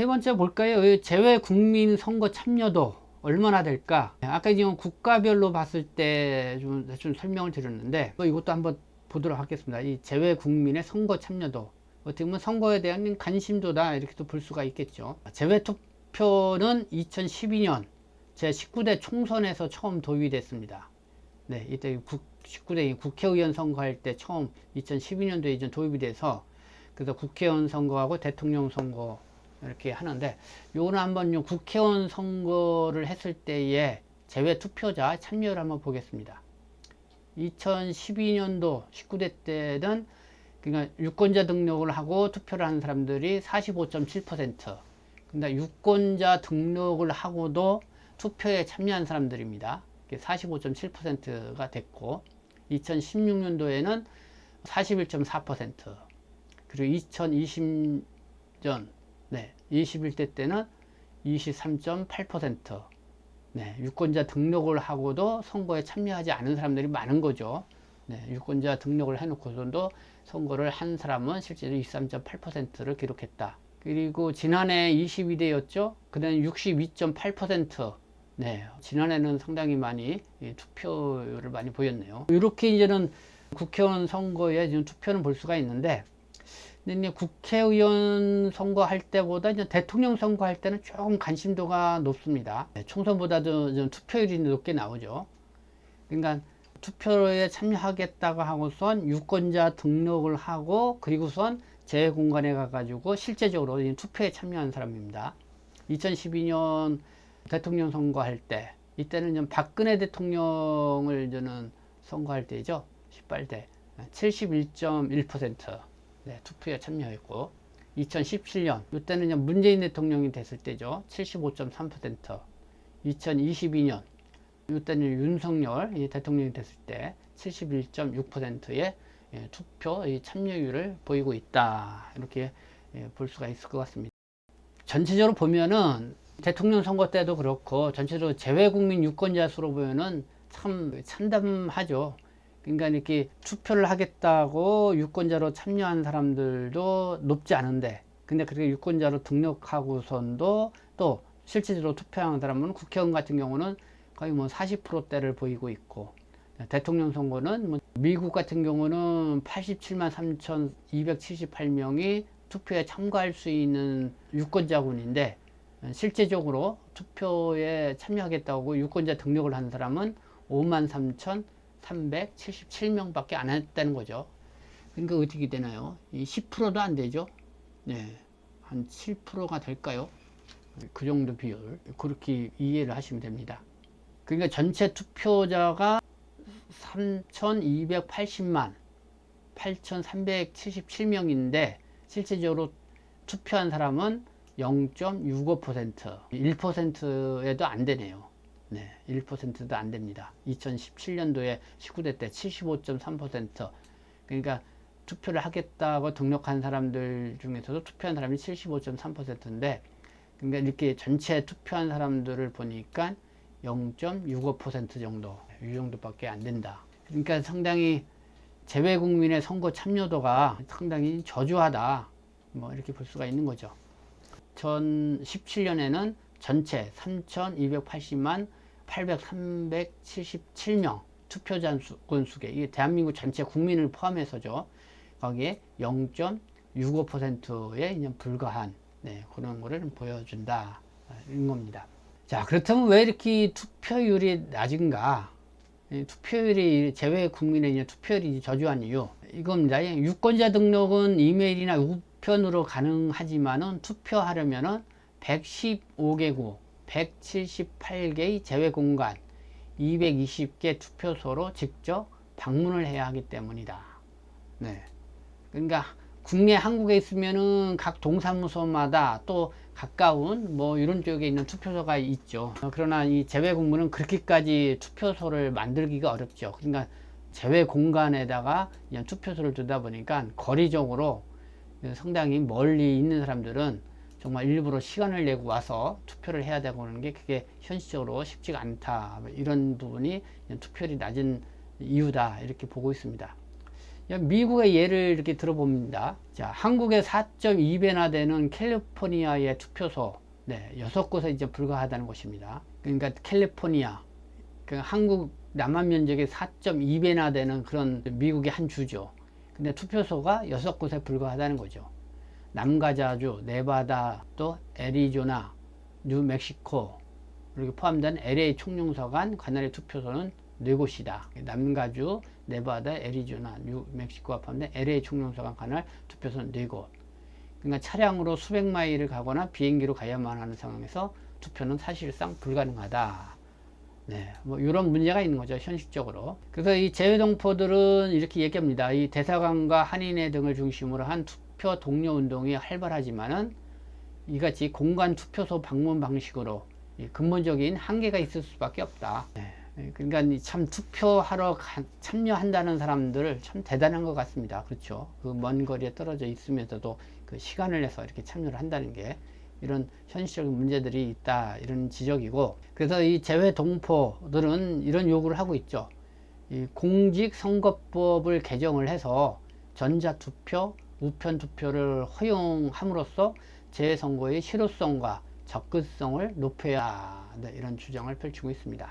세 번째 볼까요? 제외 국민 선거 참여도 얼마나 될까? 아까 지금 국가별로 봤을 때 좀 설명을 드렸는데 이것도 한번 보도록 하겠습니다. 이 제외 국민의 선거 참여도, 어떻게 보면 선거에 대한 관심도다 이렇게도 볼 수가 있겠죠. 제외 투표는 2012년 제19대 총선에서 처음 도입이 됐습니다. 네, 이때 19대 국회의원 선거할 때 처음 2012년도에 이제 도입이 돼서, 그래서 국회의원 선거하고 대통령 선거 이렇게 하는데, 요거는 한번 국회의원 선거를 했을 때의 제외 투표자 참여를 한번 보겠습니다. 2012년도 19대 때는 그러니까 유권자 등록을 하고 투표를 하는 사람들이 45.7%. 근데 유권자 등록을 하고도 투표에 참여한 사람들입니다. 45.7%가 됐고, 2016년도에는 41.4%, 그리고 2020년 21대 때는 23.8%. 유권자 등록을 하고도 선거에 참여하지 않은 사람들이 많은 거죠. 유권자 등록을 해놓고서도 선거를 한 사람은 실제로 23.8%를 기록했다. 그리고 지난해 22대였죠. 그 다음에 62.8%. 지난해는 상당히 많이 투표율을 많이 보였네요. 이렇게 이제는 국회의원 선거에 지금 투표는 볼 수가 있는데, 근데 국회의원 선거할 때보다 이제 대통령 선거할 때는 조금 관심도가 높습니다. 총선보다도 좀 투표율이 높게 나오죠. 그러니까 투표에 참여하겠다고 하고선 유권자 등록을 하고, 그리고선 제 공간에 가가지고 실제적으로 투표에 참여한 사람입니다. 2012년 대통령 선거할 때, 이때는 좀 박근혜 대통령을 저는 선거할 때죠. 18대 71.1%. 투표에 참여했고, 2017년 이때는 문재인 대통령이 됐을 때죠. 75.3%. 2022년 이때는 윤석열 대통령이 됐을 때 71.6%의 투표 참여율을 보이고 있다, 이렇게 볼 수가 있을 것 같습니다. 전체적으로 보면은 대통령 선거 때도 그렇고 전체적으로 제외국민 유권자 수로 보면은 참 참담하죠. 그러니까 이렇게 투표를 하겠다고 유권자로 참여한 사람들도 높지 않은데, 근데 그렇게 유권자로 등록하고선도 또 실질적으로 투표하는 사람은 국회의원 같은 경우는 거의 40%대를 보이고 있고, 대통령 선거는 미국 같은 경우는 87만 3,278명이 투표에 참가할 수 있는 유권자군인데, 실제적으로 투표에 참여하겠다고 유권자 등록을 한 사람은 5만 3,377명밖에 안 했다는 거죠. 그러니까 어떻게 되나요? 10%도 안 되죠. 한 7%가 될까요? 그 정도 비율, 그렇게 이해를 하시면 됩니다. 그러니까 전체 투표자가 3,280만 8,377명인데 실제적으로 투표한 사람은 0.65%, 1%에도 안 되네요. 1%도 안 됩니다. 2017년도에 19대 때 75.3%. 그러니까 투표를 하겠다고 등록한 사람들 중에서도 투표한 사람이 75.3%인데, 그러니까 이렇게 전체 투표한 사람들을 보니까 0.65% 정도, 이 정도밖에 안 된다. 그러니까 상당히 제외국민의 선거 참여도가 상당히 저조하다, 이렇게 볼 수가 있는 거죠. 2017년에는 전체 3,280만 8,377명 투표자 건수계, 이게 대한민국 전체 국민을 포함해서죠. 거기에 0.65%에 불과한 그런 거를 보여준다, 이런 겁니다. 자, 그렇다면 왜 이렇게 투표율이 낮은가? 투표율이 제외 국민의 투표율이 저조한 이유, 이겁니다. 유권자 등록은 이메일이나 우편으로 가능하지만은 투표하려면은 115개국 178개의 제외 공간 220개 투표소로 직접 방문을 해야 하기 때문이다. 그러니까 국내 한국에 있으면은 각 동사무소마다 또 가까운 이런 쪽에 있는 투표소가 있죠. 그러나 이 제외 공무는 그렇게까지 투표소를 만들기가 어렵죠. 그러니까 제외 공간에다가 그냥 투표소를 두다 보니까 거리적으로 상당히 멀리 있는 사람들은 정말 일부러 시간을 내고 와서 투표를 해야 되고 하는 게 그게 현실적으로 쉽지가 않다, 이런 부분이 투표율이 낮은 이유다, 이렇게 보고 있습니다. 미국의 예를 이렇게 들어봅니다. 자, 한국의 4.2배나 되는 캘리포니아의 투표소, 6곳에 이제 불과하다는 곳입니다. 그러니까 캘리포니아, 한국 남한 면적의 4.2배나 되는 그런 미국의 한 주죠. 근데 투표소가 6곳에 불과하다는 거죠. 남가자주, 네바다, 또 애리조나, 뉴멕시코, 이렇게 포함된 LA 총영사관 관할의 투표소는 4곳이다. 남가주, 네바다, 애리조나, 뉴멕시코가 포함된 LA 총영사관 관할 투표소는 4곳. 그러니까 차량으로 수백 마일을 가거나 비행기로 가야만 하는 상황에서 투표는 사실상 불가능하다. 뭐 이런 문제가 있는 거죠, 현실적으로. 그래서 이 재외동포들은 이렇게 얘기합니다. 이 대사관과 한인회 등을 중심으로 한 투표 독려 운동이 활발하지만은 이같이 공간 투표소 방문 방식으로 근본적인 한계가 있을 수밖에 없다. 그러니까 참 투표하러 참여한다는 사람들 참 대단한 것 같습니다. 그렇죠. 그 먼 거리에 떨어져 있으면서도 그 시간을 내서 이렇게 참여를 한다는 게 이런 현실적인 문제들이 있다, 이런 지적이고, 그래서 이 재외동포들은 이런 요구를 하고 있죠. 이 공직선거법을 개정을 해서 전자투표, 우편투표를 허용함으로써 재선거의 실효성과 접근성을 높여야 한다, 이런 주장을 펼치고 있습니다.